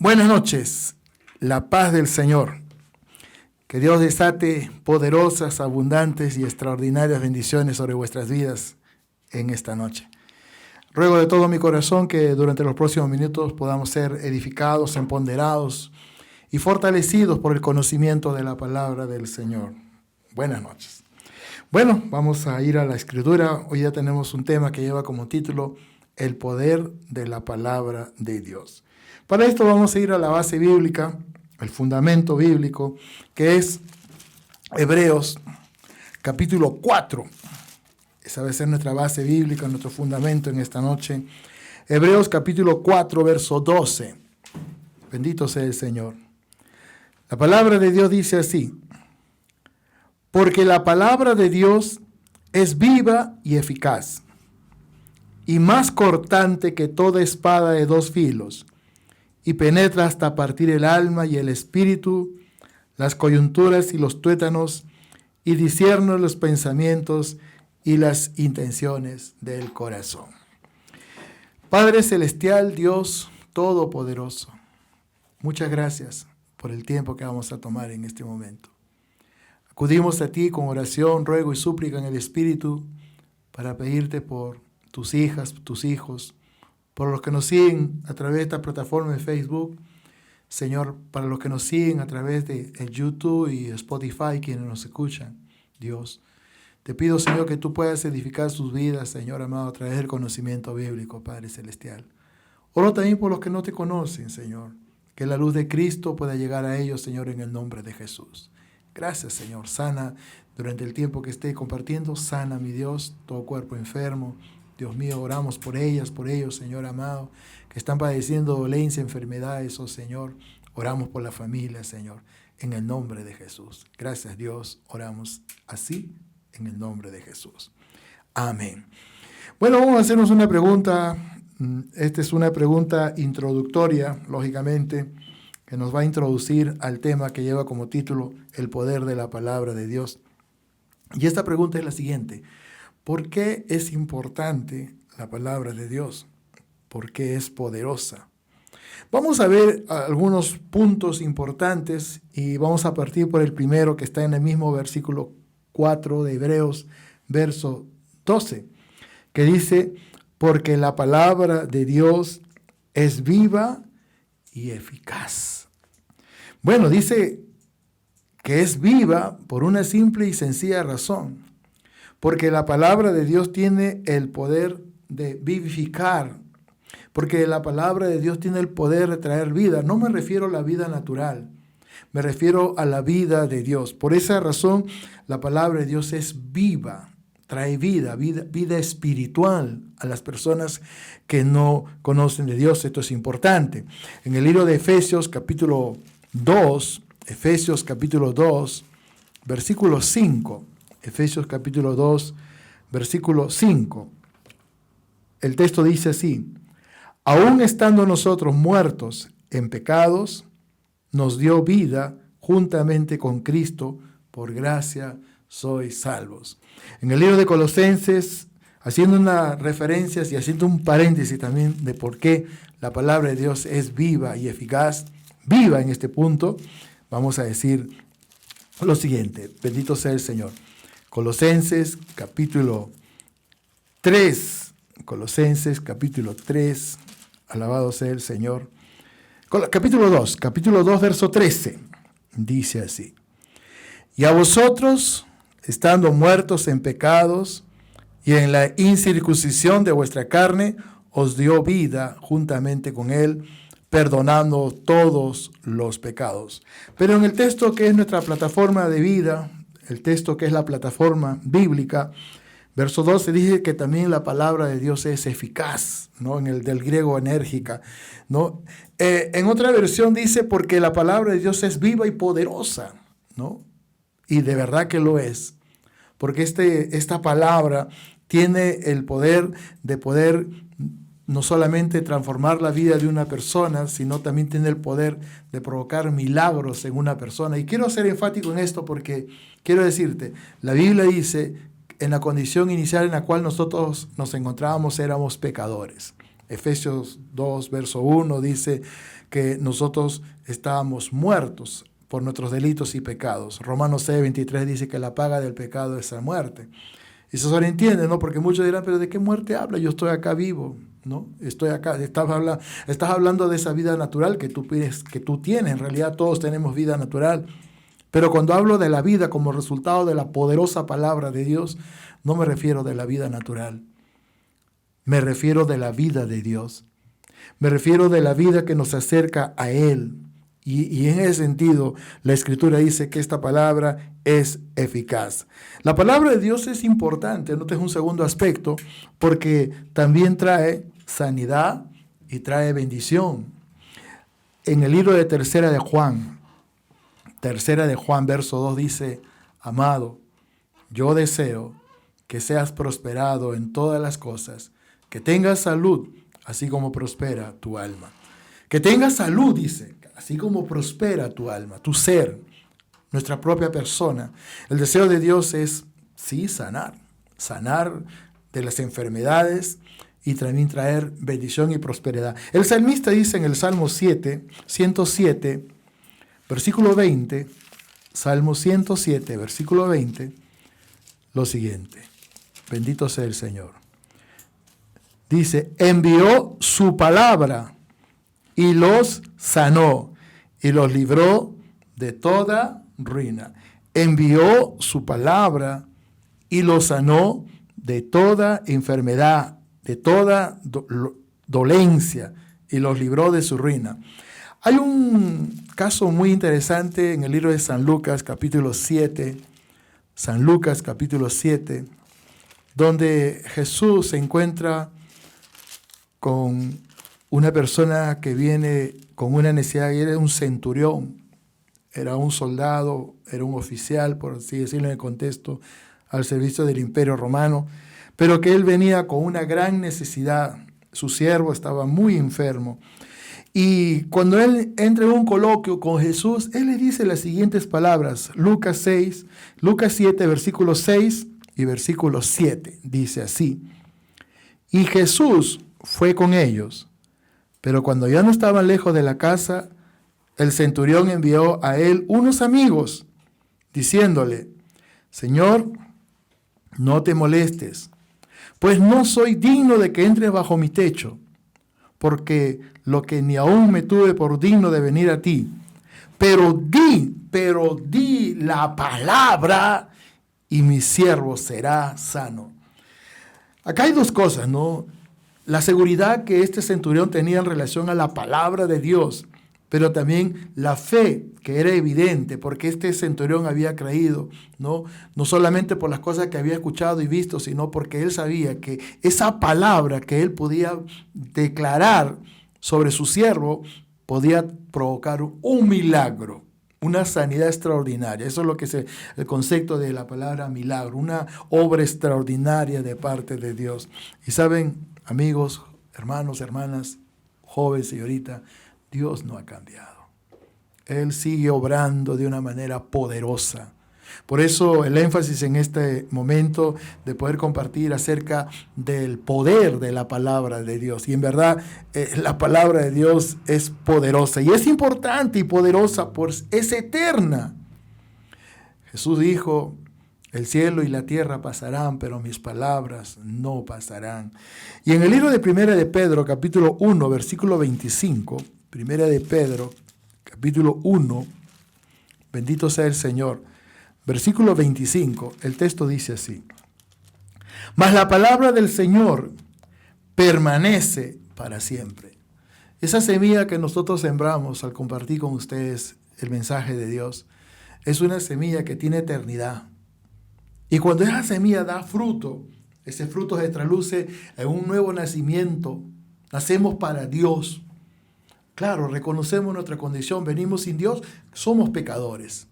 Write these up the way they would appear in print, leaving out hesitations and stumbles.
Buenas noches, la paz del Señor. Que Dios desate poderosas, abundantes y extraordinarias bendiciones sobre vuestras vidas en esta noche. Ruego de todo mi corazón que durante los próximos minutos podamos ser edificados, empoderados y fortalecidos por el conocimiento de la palabra del Señor. Buenas noches. Bueno, vamos a ir a la Escritura. Hoy ya tenemos un tema que lleva como título El poder de la palabra de Dios. Para esto vamos a ir a la base bíblica, el fundamento bíblico, que es Hebreos capítulo 4. Esa va a ser nuestra base bíblica, nuestro fundamento en esta noche. Hebreos capítulo 4, verso 12. Bendito sea el Señor. La palabra de Dios dice así: porque la palabra de Dios es viva y eficaz, y más cortante que toda espada de dos filos, y penetra hasta partir el alma y el espíritu, las coyunturas y los tuétanos, y discierne los pensamientos y las intenciones del corazón. Padre celestial, Dios todopoderoso, muchas gracias por el tiempo que vamos a tomar en este momento. Acudimos a ti con oración, ruego y súplica en el Espíritu para pedirte por tus hijas, tus hijos, por los que nos siguen a través de esta plataforma de Facebook, Señor, para los que nos siguen a través de YouTube y Spotify, quienes nos escuchan, Dios. Te pido, Señor, que tú puedas edificar sus vidas, Señor amado, a través del conocimiento bíblico, Padre Celestial. Oro también por los que no te conocen, Señor, que la luz de Cristo pueda llegar a ellos, Señor, en el nombre de Jesús. Gracias, Señor. Sana durante el tiempo que esté compartiendo, sana, mi Dios, todo cuerpo enfermo. Dios mío, oramos por ellas, por ellos, Señor amado, que están padeciendo dolencia, enfermedades, oh Señor. Oramos por la familia, Señor, en el nombre de Jesús. Gracias, Dios. Oramos así, en el nombre de Jesús. Amén. Bueno, vamos a hacernos una pregunta. Esta es una pregunta introductoria, lógicamente, que nos va a introducir al tema que lleva como título El poder de la palabra de Dios. Y esta pregunta es la siguiente: ¿por qué es importante la palabra de Dios? ¿Por qué es poderosa? Vamos a ver algunos puntos importantes y vamos a partir por el primero, que está en el mismo versículo 4 de Hebreos, verso 12, que dice: porque la palabra de Dios es viva y eficaz. Bueno, dice que es viva por una simple y sencilla razón. Porque la palabra de Dios tiene el poder de vivificar. Porque la palabra de Dios tiene el poder de traer vida. No me refiero a la vida natural. Me refiero a la vida de Dios. Por esa razón, la palabra de Dios es viva. Trae vida, vida espiritual a las personas que no conocen de Dios. Esto es importante. En el libro de Efesios, capítulo 2, versículo 5. Efesios capítulo 2, versículo 5. El texto dice así: aún estando nosotros muertos en pecados, nos dio vida juntamente con Cristo, por gracia sois salvos. En el libro de Colosenses, haciendo una referencia y haciendo un paréntesis también de por qué la palabra de Dios es viva y eficaz, viva en este punto, vamos a decir lo siguiente: bendito sea el Señor. Colosenses capítulo 3, alabado sea el Señor. Capítulo 2, verso 13, dice así: y a vosotros, estando muertos en pecados y en la incircuncisión de vuestra carne, os dio vida juntamente con él, perdonando todos los pecados. Pero en el texto que es nuestra plataforma de vida, el texto que es la plataforma bíblica, verso 12 dice que también la palabra de Dios es eficaz, ¿no? En el del griego enérgica, ¿no? En otra versión dice porque la palabra de Dios es viva y poderosa, ¿no? Y de verdad que lo es, porque esta palabra tiene el poder de poder no solamente transformar la vida de una persona, sino también tiene el poder de provocar milagros en una persona. Y quiero ser enfático en esto porque quiero decirte, la Biblia dice, en la condición inicial en la cual nosotros nos encontrábamos, éramos pecadores. Efesios 2, verso 1 dice que nosotros estábamos muertos por nuestros delitos y pecados. Romanos 6:23 dice que la paga del pecado es la muerte. Y eso se entiende, ¿no? Porque muchos dirán, pero ¿de qué muerte habla? Yo estoy acá vivo, ¿no? Estoy acá. Estás hablando de esa vida natural que tú tienes. En realidad todos tenemos vida natural. Pero cuando hablo de la vida como resultado de la poderosa palabra de Dios, no me refiero de la vida natural. Me refiero de la vida de Dios. Me refiero de la vida que nos acerca a Él. Y en ese sentido, la Escritura dice que esta palabra es eficaz. La palabra de Dios es importante, note un segundo aspecto, porque también trae sanidad y trae bendición. En el libro de Tercera de Juan, verso 2 dice, amado, yo deseo que seas prosperado en todas las cosas, que tengas salud, así como prospera tu alma. Que tengas salud, dice, así como prospera tu alma, tu ser, nuestra propia persona. El deseo de Dios es, sí, sanar de las enfermedades y también traer bendición y prosperidad. El salmista dice en el Salmo 107, versículo 20, Salmo 107, versículo 20, lo siguiente. Bendito sea el Señor. Dice, envió su palabra y los sanó y los libró de toda ruina. Envió su palabra y los sanó de toda enfermedad, de toda dolencia y los libró de su ruina. Hay un caso muy interesante en el libro de San Lucas, capítulo 7, donde Jesús se encuentra con una persona que viene con una necesidad, y era un centurión, era un soldado, era un oficial, por así decirlo en el contexto, al servicio del Imperio Romano, pero que él venía con una gran necesidad. Su siervo estaba muy enfermo. Y cuando él entra en un coloquio con Jesús, él le dice las siguientes palabras. Lucas 7, versículo 6 y versículo 7, dice así. Y Jesús fue con ellos, pero cuando ya no estaban lejos de la casa, el centurión envió a él unos amigos, diciéndole, Señor, no te molestes, pues no soy digno de que entres bajo mi techo, porque lo que ni aún me tuve por digno de venir a ti, pero di la palabra y mi siervo será sano. Acá hay dos cosas, ¿no? La seguridad que este centurión tenía en relación a la palabra de Dios, pero también la fe que era evidente, porque este centurión había creído, no solamente por las cosas que había escuchado y visto, sino porque él sabía que esa palabra que él podía declarar sobre su siervo podía provocar un milagro, una sanidad extraordinaria. Eso es lo que es el concepto de la palabra milagro, una obra extraordinaria de parte de Dios. Y saben, amigos, hermanos, hermanas, joven, señorita, Dios no ha cambiado. Él sigue obrando de una manera poderosa. Por eso el énfasis en este momento de poder compartir acerca del poder de la palabra de Dios. Y en verdad la palabra de Dios es poderosa y es importante y poderosa, pues es eterna. Jesús dijo, el cielo y la tierra pasarán, pero mis palabras no pasarán. Y en el libro de Primera de Pedro, capítulo 1, versículo 25, Primera de Pedro, capítulo 1, bendito sea el Señor, versículo 25, el texto dice así, mas la palabra del Señor permanece para siempre. Esa semilla que nosotros sembramos al compartir con ustedes el mensaje de Dios, es una semilla que tiene eternidad. Y cuando esa semilla da fruto, ese fruto se traduce en un nuevo nacimiento. Nacemos para Dios. Claro, reconocemos nuestra condición, venimos sin Dios, somos pecadores.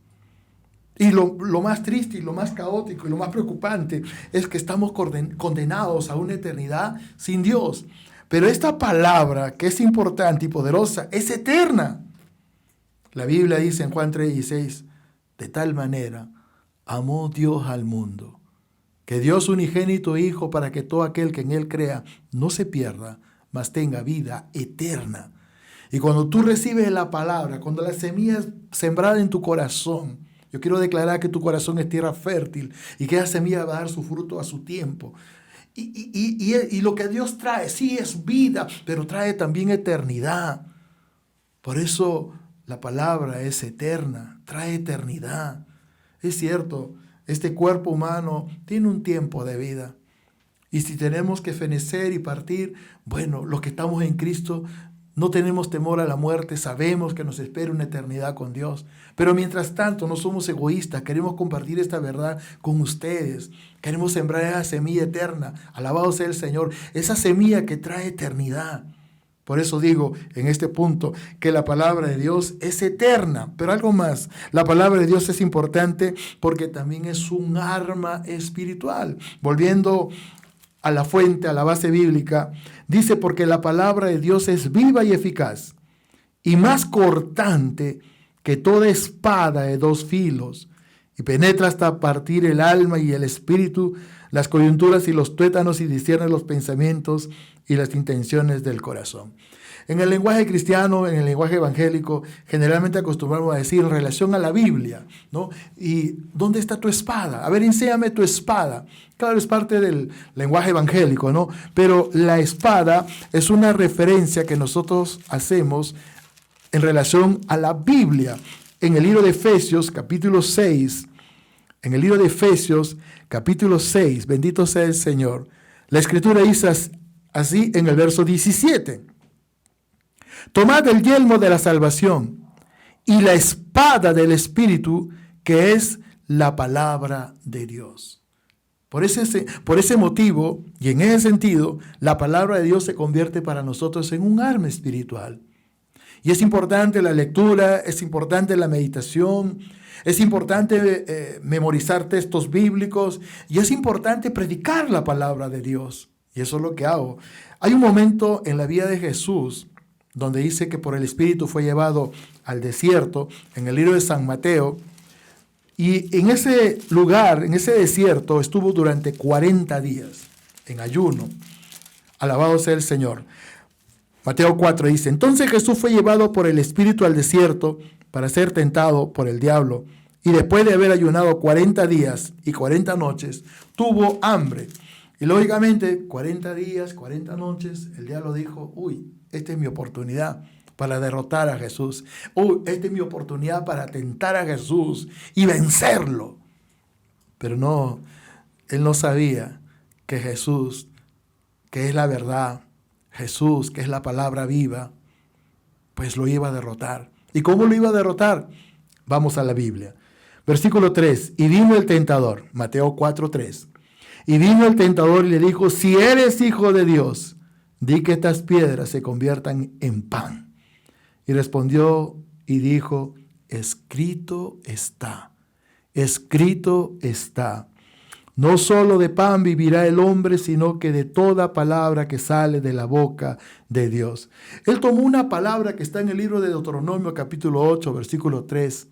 Y lo más triste y lo más caótico y lo más preocupante es que estamos condenados a una eternidad sin Dios. Pero esta palabra, que es importante y poderosa, es eterna. La Biblia dice en Juan 3:16, de tal manera amó Dios al mundo, que dio su unigénito Hijo para que todo aquel que en Él crea no se pierda, mas tenga vida eterna. Y cuando tú recibes la palabra, cuando la semilla es sembrada en tu corazón, yo quiero declarar que tu corazón es tierra fértil y que esa semilla va a dar su fruto a su tiempo. Y lo que Dios trae, sí es vida, pero trae también eternidad. Por eso la palabra es eterna, trae eternidad. Es cierto, este cuerpo humano tiene un tiempo de vida. Y si tenemos que fenecer y partir, bueno, los que estamos en Cristo no tenemos temor a la muerte, sabemos que nos espera una eternidad con Dios. Pero mientras tanto no somos egoístas, queremos compartir esta verdad con ustedes. Queremos sembrar esa semilla eterna, alabado sea el Señor, esa semilla que trae eternidad. Por eso digo en este punto que la palabra de Dios es eterna, pero algo más, la palabra de Dios es importante porque también es un arma espiritual. Volviendo a la fuente, a la base bíblica, dice porque la palabra de Dios es viva y eficaz y más cortante que toda espada de dos filos y penetra hasta partir el alma y el espíritu, las coyunturas y los tuétanos y discierne los pensamientos y las intenciones del corazón. En el lenguaje cristiano, en el lenguaje evangélico, generalmente acostumbramos a decir en relación a la Biblia, ¿no? ¿Y dónde está tu espada? A ver, enséñame tu espada. Claro, es parte del lenguaje evangélico, ¿no? Pero la espada es una referencia que nosotros hacemos en relación a la Biblia. En el libro de Efesios, capítulo 6, bendito sea el Señor, la Escritura dice así en el verso 17. Tomad el yelmo de la salvación y la espada del Espíritu, que es la palabra de Dios. Por ese motivo y en ese sentido, la palabra de Dios se convierte para nosotros en un arma espiritual. Y es importante la lectura, es importante la meditación, es importante memorizar textos bíblicos y es importante predicar la palabra de Dios. Y eso es lo que hago. Hay un momento en la vida de Jesús donde dice que por el Espíritu fue llevado al desierto, en el libro de San Mateo, y en ese lugar, en ese desierto, estuvo durante 40 días en ayuno. Alabado sea el Señor. Mateo 4 dice, entonces Jesús fue llevado por el Espíritu al desierto para ser tentado por el diablo, y después de haber ayunado 40 días y 40 noches, tuvo hambre. Y lógicamente, 40 días, 40 noches, el diablo dijo, esta es mi oportunidad para derrotar a Jesús. Esta es mi oportunidad para tentar a Jesús y vencerlo. Pero no, él no sabía que Jesús, que es la verdad, Jesús, que es la palabra viva, pues lo iba a derrotar. ¿Y cómo lo iba a derrotar? Vamos a la Biblia. Versículo 3, y vino el tentador, Mateo 4:3. Y vino el tentador y le dijo, si eres hijo de Dios, di que estas piedras se conviertan en pan. Y respondió y dijo, escrito está, escrito está. No solo de pan vivirá el hombre, sino que de toda palabra que sale de la boca de Dios. Él tomó una palabra que está en el libro de Deuteronomio, capítulo 8, versículo 3,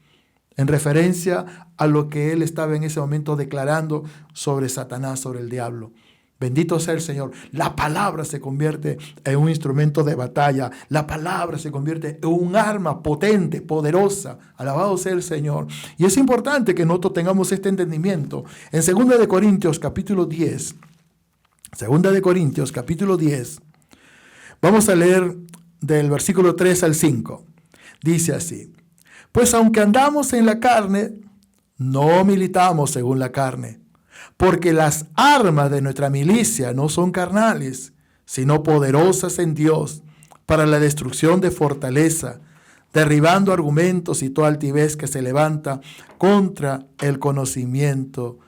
en referencia a lo que él estaba en ese momento declarando sobre Satanás, sobre el diablo. Bendito sea el Señor. La palabra se convierte en un instrumento de batalla. La palabra se convierte en un arma potente, poderosa. Alabado sea el Señor. Y es importante que nosotros tengamos este entendimiento. En 2 de Corintios, capítulo 10. 2 de Corintios, capítulo 10. Vamos a leer del versículo 3 al 5. Dice así. Pues aunque andamos en la carne, no militamos según la carne, porque las armas de nuestra milicia no son carnales, sino poderosas en Dios para la destrucción de fortaleza, derribando argumentos y toda altivez que se levanta contra el conocimiento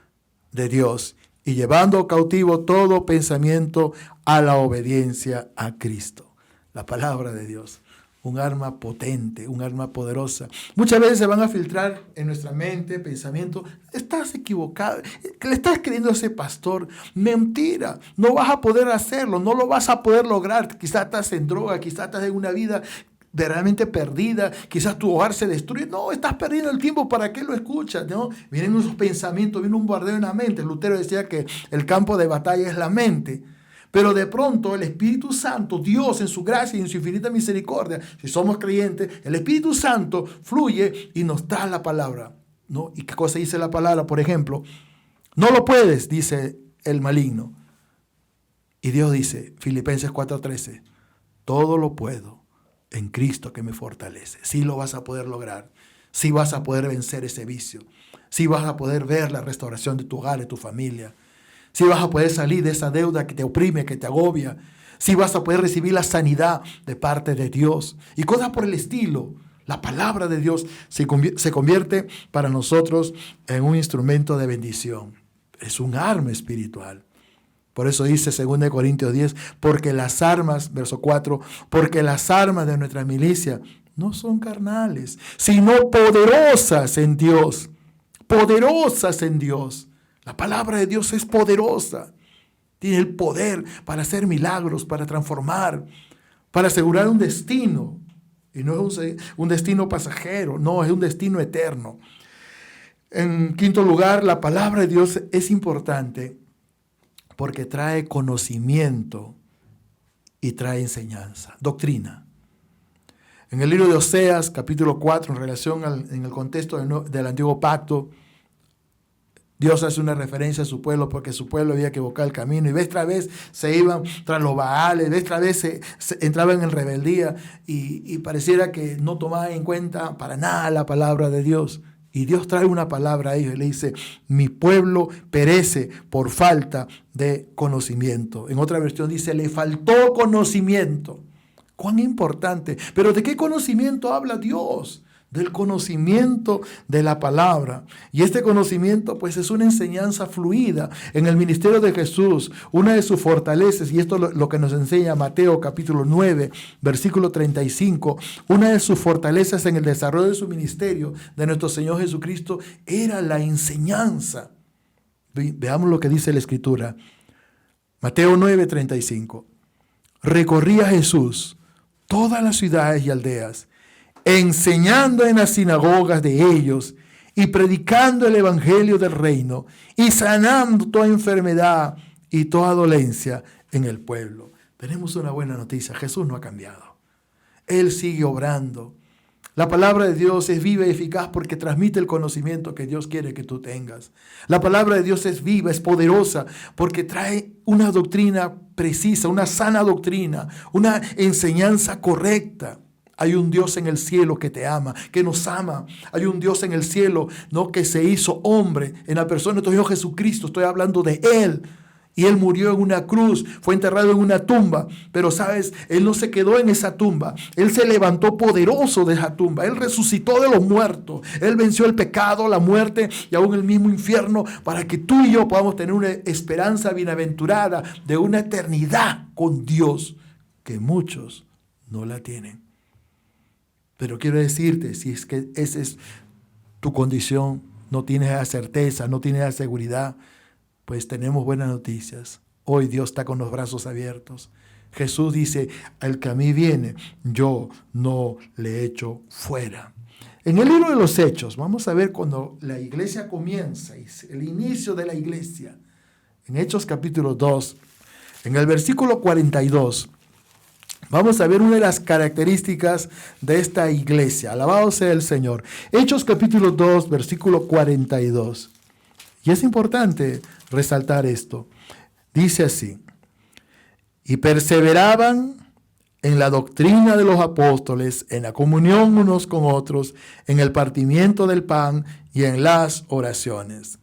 de Dios y llevando cautivo todo pensamiento a la obediencia a Cristo. La palabra de Dios. Un arma potente, un arma poderosa. Muchas veces se van a filtrar en nuestra mente pensamientos. Estás equivocado. Le estás creyendo a ese pastor. Mentira. No vas a poder hacerlo. No lo vas a poder lograr. Quizás estás en droga. Quizás estás en una vida verdaderamente perdida. Quizás tu hogar se destruye. No, estás perdiendo el tiempo. ¿Para qué lo escuchas? ¿No? Vienen esos pensamientos. Viene un bombardeo en la mente. Lutero decía que el campo de batalla es la mente. Pero de pronto el Espíritu Santo, Dios en su gracia y en su infinita misericordia, si somos creyentes, el Espíritu Santo fluye y nos da la palabra, ¿no? ¿Y qué cosa dice la palabra? Por ejemplo, no lo puedes, dice el maligno. Y Dios dice, Filipenses 4:13, todo lo puedo en Cristo que me fortalece. Sí lo vas a poder lograr. Sí vas a poder vencer ese vicio. Sí vas a poder ver la restauración de tu hogar, de tu familia. Sí vas a poder salir de esa deuda que te oprime, que te agobia. Sí vas a poder recibir la sanidad de parte de Dios. Y cosas por el estilo. La palabra de Dios se convierte para nosotros en un instrumento de bendición. Es un arma espiritual. Por eso dice 2 Corintios 10, porque las armas, verso 4, porque las armas de nuestra milicia no son carnales, sino poderosas en Dios. Poderosas en Dios. La palabra de Dios es poderosa. Tiene el poder para hacer milagros, para transformar, para asegurar un destino. Y no es un destino pasajero, no, es un destino eterno. En quinto lugar, la palabra de Dios es importante porque trae conocimiento y trae enseñanza, doctrina. En el libro de Oseas, capítulo 4, en el contexto del Antiguo Pacto, Dios hace una referencia a su pueblo porque su pueblo había equivocado el camino y vez tras vez se iban tras los Baales, vez tras vez se entraban en rebeldía y pareciera que no tomaban en cuenta para nada la palabra de Dios. Y Dios trae una palabra a ellos y le dice, mi pueblo perece por falta de conocimiento. En otra versión dice, le faltó conocimiento. Cuán importante. Pero ¿de qué conocimiento habla Dios? Del conocimiento de la palabra. Y este conocimiento pues es una enseñanza fluida en el ministerio de Jesús. Una de sus fortalezas, y esto es lo que nos enseña Mateo capítulo 9, versículo 35, una de sus fortalezas en el desarrollo de su ministerio de nuestro Señor Jesucristo era la enseñanza. Veamos lo que dice la Escritura. Mateo 9, 35. Recorría Jesús todas las ciudades y aldeas, enseñando en las sinagogas de ellos y predicando el evangelio del reino y sanando toda enfermedad y toda dolencia en el pueblo. Tenemos una buena noticia, Jesús no ha cambiado. Él sigue obrando. La palabra de Dios es viva y eficaz porque transmite el conocimiento que Dios quiere que tú tengas. La palabra de Dios es viva, es poderosa porque trae una doctrina precisa, una sana doctrina, una enseñanza correcta. Hay un Dios en el cielo que te ama, que nos ama. Hay un Dios en el cielo, ¿no?, que se hizo hombre en la persona de tu Hijo Jesucristo. Estoy hablando de Él. Y Él murió en una cruz, fue enterrado en una tumba. Pero sabes, Él no se quedó en esa tumba. Él se levantó poderoso de esa tumba. Él resucitó de los muertos. Él venció el pecado, la muerte y aún el mismo infierno para que tú y yo podamos tener una esperanza bienaventurada de una eternidad con Dios que muchos no la tienen. Pero quiero decirte, si es que esa es tu condición, no tienes la certeza, no tienes la seguridad, pues tenemos buenas noticias. Hoy Dios está con los brazos abiertos. Jesús dice, el que a mí viene, yo no le echo fuera. En el libro de los Hechos, vamos a ver cuando la iglesia comienza, el inicio de la iglesia. En Hechos capítulo 2, en el versículo 42, vamos a ver una de las características de esta iglesia. Alabado sea el Señor. Hechos capítulo 2, versículo 42. Y es importante resaltar esto. Dice así, y perseveraban en la doctrina de los apóstoles, en la comunión unos con otros, en el partimiento del pan y en las oraciones.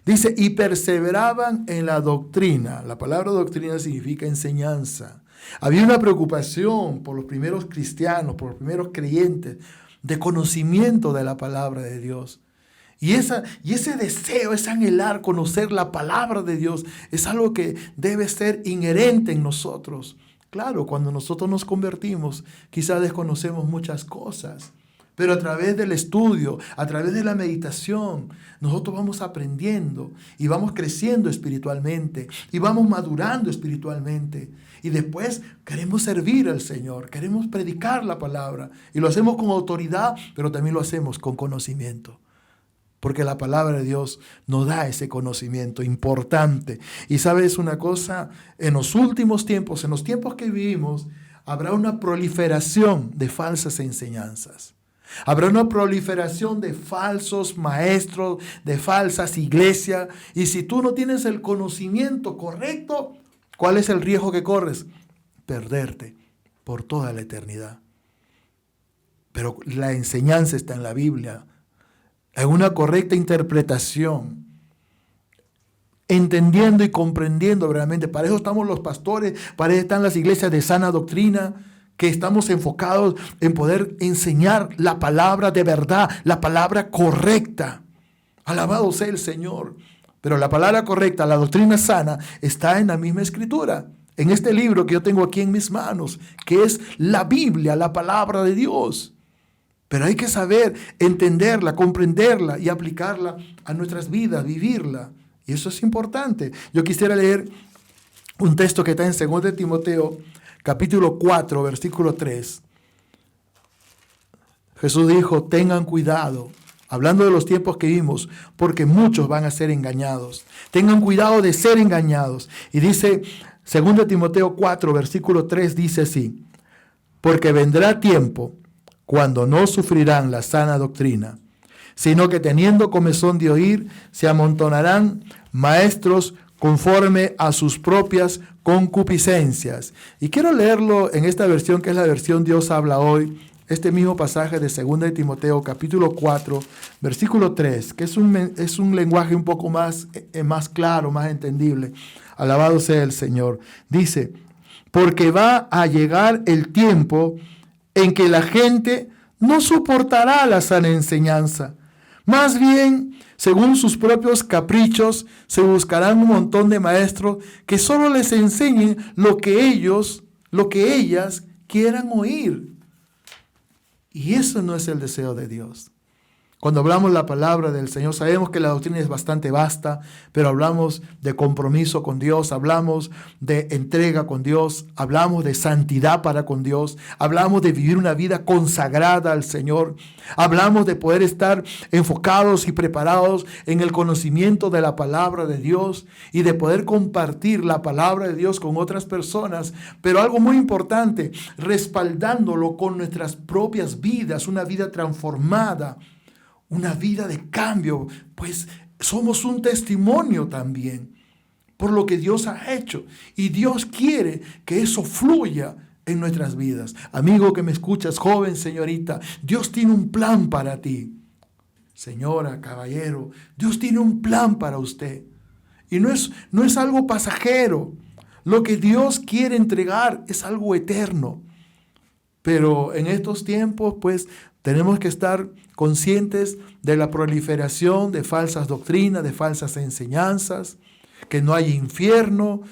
Dice, y perseveraban en la doctrina. La palabra doctrina significa enseñanza. Había una preocupación por los primeros cristianos, por los primeros creyentes, de conocimiento de la palabra de Dios. Y ese deseo, ese anhelar conocer la palabra de Dios es algo que debe ser inherente en nosotros. Claro, cuando nosotros nos convertimos, quizás desconocemos muchas cosas, pero a través del estudio, a través de la meditación, nosotros vamos aprendiendo y vamos creciendo espiritualmente y vamos madurando espiritualmente. Y después queremos servir al Señor, queremos predicar la palabra y lo hacemos con autoridad, pero también lo hacemos con conocimiento. porque la palabra de Dios nos da ese conocimiento importante. Y sabes una cosa, en los últimos tiempos, en los tiempos que vivimos, habrá una proliferación de falsas enseñanzas. Habrá una proliferación de falsos maestros, de falsas iglesias. Y si tú no tienes el conocimiento correcto, ¿cuál es el riesgo que corres? Perderte por toda la eternidad. Pero la enseñanza está en la Biblia, en una correcta interpretación, entendiendo y comprendiendo realmente. Para eso estamos los pastores, para eso están las iglesias de sana doctrina, que estamos enfocados en poder enseñar la palabra de verdad, la palabra correcta. Alabado sea el Señor. Pero la palabra correcta, la doctrina sana, está en la misma Escritura, en este libro que yo tengo aquí en mis manos, que es la Biblia, la palabra de Dios. Pero hay que saber entenderla, comprenderla y aplicarla a nuestras vidas, vivirla. Y eso es importante. Yo quisiera leer un texto que está en 2 Timoteo, capítulo 4, versículo 3. Jesús dijo, tengan cuidado, hablando de los tiempos que vivimos, porque muchos van a ser engañados. Tengan cuidado de ser engañados. Y dice, 2 Timoteo 4, versículo 3, dice así, porque vendrá tiempo cuando no sufrirán la sana doctrina, sino que teniendo comezón de oír, se amontonarán maestros conforme a sus propias concupiscencias. Y quiero leerlo en esta versión, que es la versión Dios habla hoy, este mismo pasaje de 2 Timoteo, capítulo 4, versículo 3, que es un lenguaje un poco más claro, más entendible. Alabado sea el Señor. Dice, porque va a llegar el tiempo en que la gente no soportará la sana enseñanza. Más bien, según sus propios caprichos, se buscarán un montón de maestros que solo les enseñen lo que ellas quieran oír. Y eso no es el deseo de Dios. Cuando hablamos la palabra del Señor, sabemos que la doctrina es bastante vasta, pero hablamos de compromiso con Dios, hablamos de entrega con Dios, hablamos de santidad para con Dios, hablamos de vivir una vida consagrada al Señor, hablamos de poder estar enfocados y preparados en el conocimiento de la palabra de Dios y de poder compartir la palabra de Dios con otras personas, pero algo muy importante, respaldándolo con nuestras propias vidas, una vida transformada, una vida de cambio, pues somos un testimonio también por lo que Dios ha hecho. Y Dios quiere que eso fluya en nuestras vidas. Amigo que me escuchas, joven, señorita, Dios tiene un plan para ti. Señora, caballero, Dios tiene un plan para usted. Y no es algo pasajero. Lo que Dios quiere entregar es algo eterno. Pero en estos tiempos, pues, tenemos que estar conscientes de la proliferación de falsas doctrinas, de falsas enseñanzas, que no hay infierno,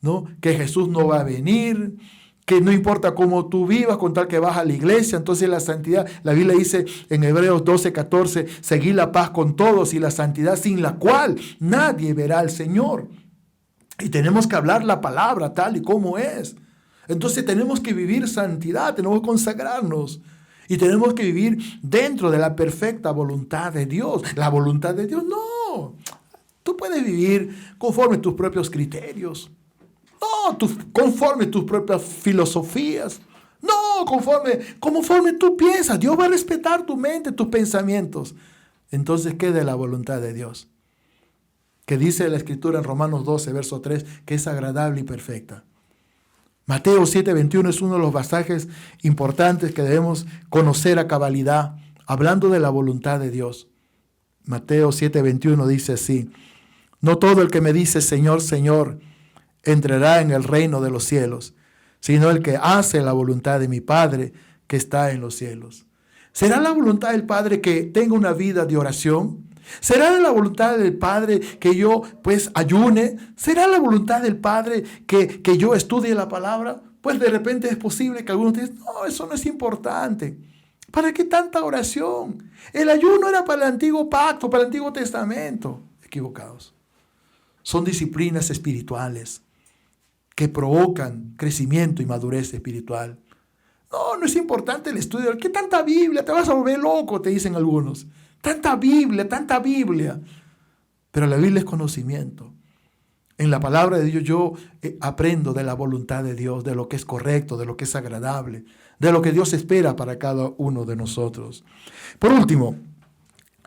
¿no? Que Jesús no va a venir, que no importa cómo tú vivas, con tal que vas a la iglesia. Entonces la santidad, la Biblia dice en Hebreos 12:14, seguid la paz con todos y la santidad sin la cual nadie verá al Señor. Y tenemos que hablar la palabra tal y como es. Entonces tenemos que vivir santidad, tenemos que consagrarnos. Y tenemos que vivir dentro de la perfecta voluntad de Dios. La voluntad de Dios, no. Tú puedes vivir conforme tus propios criterios. No, conforme tus propias filosofías. No, conforme tú piensas. Dios va a respetar tu mente, tus pensamientos. Entonces, ¿qué de la voluntad de Dios? Que dice la Escritura en Romanos 12, verso 3, que es agradable y perfecta. Mateo 7:21 es uno de los pasajes importantes que debemos conocer a cabalidad, hablando de la voluntad de Dios. Mateo 7:21 dice así, no todo el que me dice Señor, Señor, entrará en el reino de los cielos, sino el que hace la voluntad de mi Padre que está en los cielos. ¿Será la voluntad del Padre que tenga una vida de oración? ¿Será la voluntad del Padre que yo pues ayune? ¿Será la voluntad del Padre que yo estudie la palabra? Pues de repente es posible que algunos digan, no, eso no es importante. ¿Para qué tanta oración? El ayuno era para el antiguo pacto, para el antiguo testamento. Equivocados. Son disciplinas espirituales que provocan crecimiento y madurez espiritual. No es importante el estudio. ¿Qué tanta Biblia? Te vas a volver loco, te dicen algunos. Tanta Biblia, tanta Biblia. Pero la Biblia es conocimiento. En la palabra de Dios yo aprendo de la voluntad de Dios, de lo que es correcto, de lo que es agradable, de lo que Dios espera para cada uno de nosotros. Por último,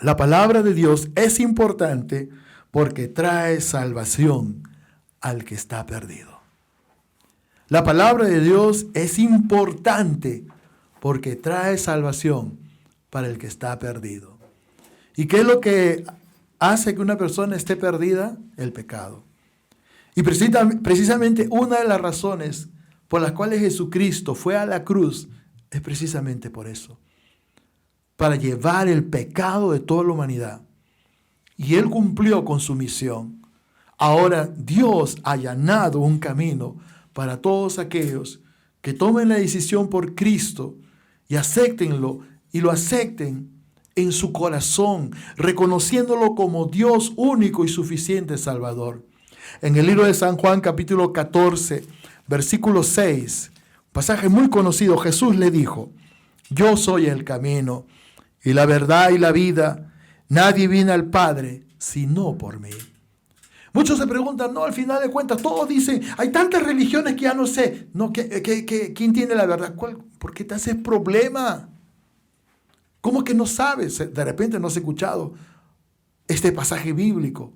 la palabra de Dios es importante porque trae salvación al que está perdido. La palabra de Dios es importante porque trae salvación para el que está perdido. ¿Y qué es lo que hace que una persona esté perdida? El pecado. Y precisamente una de las razones por las cuales Jesucristo fue a la cruz es precisamente por eso. Para llevar el pecado de toda la humanidad. Y Él cumplió con su misión. Ahora Dios ha allanado un camino para todos aquellos que tomen la decisión por Cristo y acéptenlo y lo acepten en su corazón, reconociéndolo como Dios único y suficiente Salvador. En el libro de San Juan, capítulo 14, versículo 6, pasaje muy conocido, Jesús le dijo: yo soy el camino y la verdad y la vida. Nadie viene al Padre sino por mí. Muchos se preguntan, no, al final de cuentas, todos dicen, hay tantas religiones que ya no sé. No, ¿quién tiene la verdad? ¿Por qué te haces problema? ¿Cómo que no sabes? De repente no has escuchado este pasaje bíblico.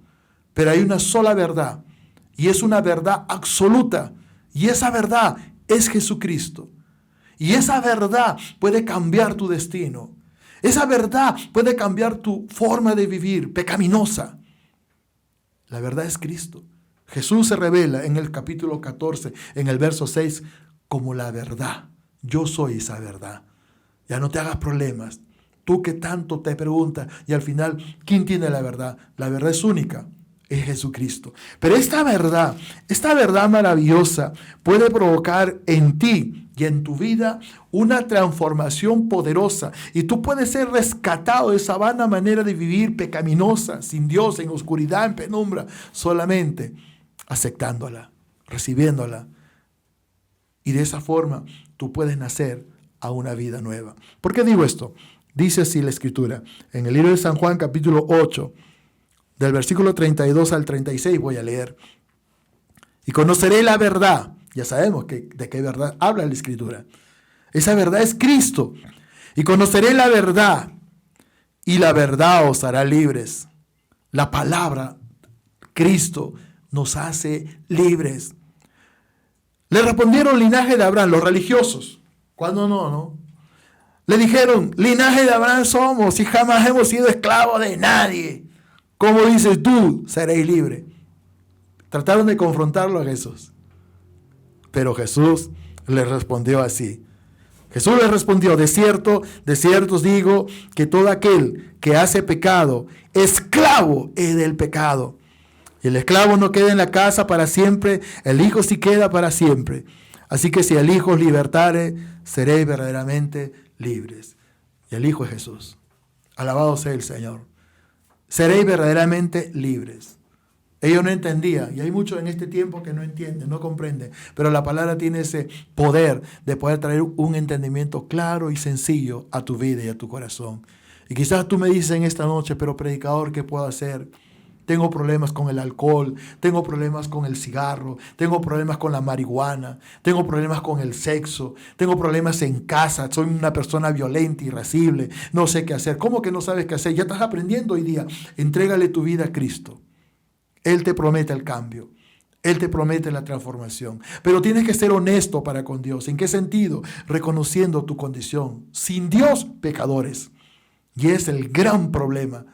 Pero hay una sola verdad, y es una verdad absoluta, y esa verdad es Jesucristo. Y esa verdad puede cambiar tu destino. Esa verdad puede cambiar tu forma de vivir pecaminosa. La verdad es Cristo. Jesús se revela en el capítulo 14, en el verso 6, como la verdad. Yo soy esa verdad. Ya no te hagas problemas. Tú que tanto te preguntas, y al final, ¿quién tiene la verdad? La verdad es única. Es Jesucristo. Pero esta verdad maravillosa puede provocar en ti y en tu vida una transformación poderosa. Y tú puedes ser rescatado de esa vana manera de vivir pecaminosa, sin Dios, en oscuridad, en penumbra, solamente aceptándola, recibiéndola. Y de esa forma tú puedes nacer a una vida nueva. ¿Por qué digo esto? Dice así la Escritura, en el libro de San Juan, capítulo 8, del versículo 32 al 36 voy a leer. Y conoceré la verdad. Ya sabemos de qué verdad habla la Escritura. Esa verdad es Cristo. Y conoceré la verdad. Y la verdad os hará libres. La palabra, Cristo, nos hace libres. Le respondieron linaje de Abraham, los religiosos. ¿Cuándo no? Le dijeron, linaje de Abraham somos y jamás hemos sido esclavos de nadie. ¿Cómo dices tú, seréis libre? Trataron de confrontarlo a Jesús. Pero Jesús les respondió así. Jesús les respondió, de cierto os digo que todo aquel que hace pecado, esclavo es del pecado. Y el esclavo no queda en la casa para siempre, el Hijo sí queda para siempre. Así que si el Hijo os libertare, seréis verdaderamente libres. Y el Hijo es Jesús. Alabado sea el Señor. Seréis verdaderamente libres. Ellos no entendían, y hay muchos en este tiempo que no entienden, no comprenden, pero la palabra tiene ese poder de poder traer un entendimiento claro y sencillo a tu vida y a tu corazón. Y quizás tú me dices en esta noche, pero predicador, ¿qué puedo hacer? Tengo problemas con el alcohol, tengo problemas con el cigarro, tengo problemas con la marihuana, tengo problemas con el sexo, tengo problemas en casa, soy una persona violenta, irascible, no sé qué hacer. ¿Cómo que no sabes qué hacer? Ya estás aprendiendo hoy día. Entrégale tu vida a Cristo. Él te promete el cambio. Él te promete la transformación. Pero tienes que ser honesto para con Dios. ¿En qué sentido? Reconociendo tu condición. Sin Dios, pecadores. Y es el gran problema.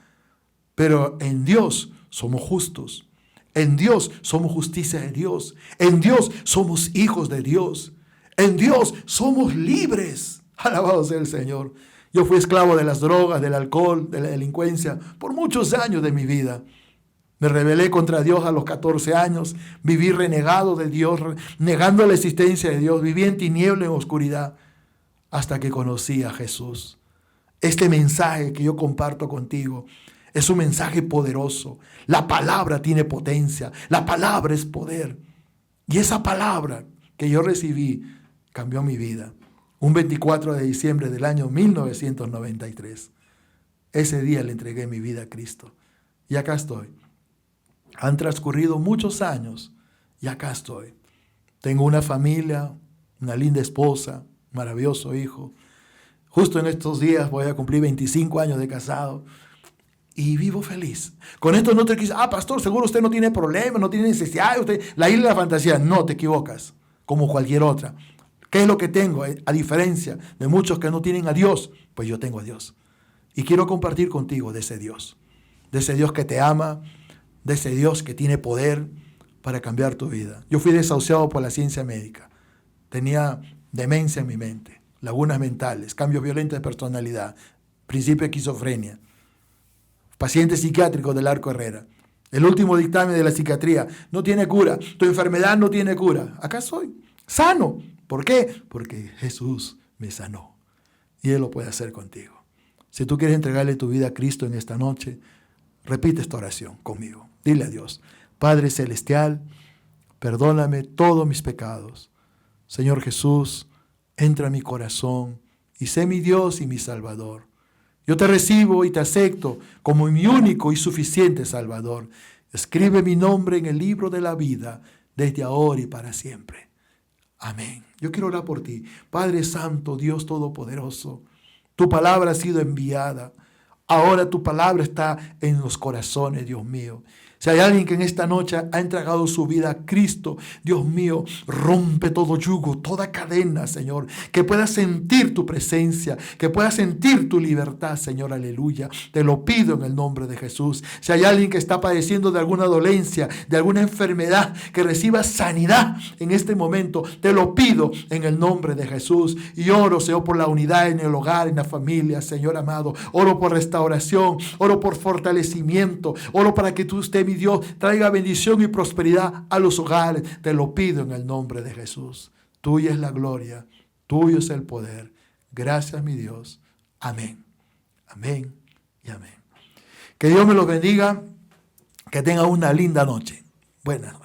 Pero en Dios somos justos. En Dios somos justicia de Dios. En Dios somos hijos de Dios. En Dios somos libres. Alabado sea el Señor. Yo fui esclavo de las drogas, del alcohol, de la delincuencia por muchos años de mi vida. Me rebelé contra Dios a los 14 años. Viví renegado de Dios, negando la existencia de Dios. Viví en tiniebla, en oscuridad, hasta que conocí a Jesús. Este mensaje que yo comparto contigo es un mensaje poderoso. La palabra tiene potencia. La palabra es poder. Y esa palabra que yo recibí cambió mi vida. Un 24 de diciembre del año 1993. Ese día le entregué mi vida a Cristo. Y acá estoy. Han transcurrido muchos años y acá estoy. Tengo una familia, una linda esposa, un maravilloso hijo. Justo en estos días voy a cumplir 25 años de casado y vivo feliz. Con esto no te quise, pastor, seguro usted no tiene problema, no tiene necesidad, usted, la isla de la fantasía. No, te equivocas, como cualquier otra. ¿Qué es lo que tengo? A diferencia de muchos que no tienen a Dios, pues yo tengo a Dios. Y quiero compartir contigo de ese Dios que te ama, de ese Dios que tiene poder para cambiar tu vida. Yo fui desahuciado por la ciencia médica. Tenía demencia en mi mente, lagunas mentales, cambios violentos de personalidad, principio de esquizofrenia, paciente psiquiátrico del Arco Herrera. El último dictamen de la psiquiatría: no tiene cura, tu enfermedad no tiene cura. Acá soy, sano. ¿Por qué? Porque Jesús me sanó. Y Él lo puede hacer contigo. Si tú quieres entregarle tu vida a Cristo en esta noche, repite esta oración conmigo. Dile a Dios: Padre Celestial, perdóname todos mis pecados. Señor Jesús, entra a mi corazón y sé mi Dios y mi Salvador. Yo te recibo y te acepto como mi único y suficiente Salvador. Escribe mi nombre en el libro de la vida desde ahora y para siempre. Amén. Yo quiero orar por ti. Padre Santo, Dios Todopoderoso, tu palabra ha sido enviada. Ahora tu palabra está en los corazones, Dios mío. Si hay alguien que en esta noche ha entregado su vida a Cristo, Dios mío, rompe todo yugo, toda cadena, Señor. Que pueda sentir tu presencia, que pueda sentir tu libertad, Señor, aleluya. Te lo pido en el nombre de Jesús. Si hay alguien que está padeciendo de alguna dolencia, de alguna enfermedad, que reciba sanidad en este momento, te lo pido en el nombre de Jesús. Y oro, Señor, por la unidad en el hogar, en la familia, Señor amado. Oro por restauración, oro por fortalecimiento, oro para que tú estés, mi Dios, traiga bendición y prosperidad a los hogares. Te lo pido en el nombre de Jesús. Tuya es la gloria, tuyo es el poder. Gracias, mi Dios. Amén. Amén y amén. Que Dios me los bendiga. Que tengan una linda noche. Buenas noches.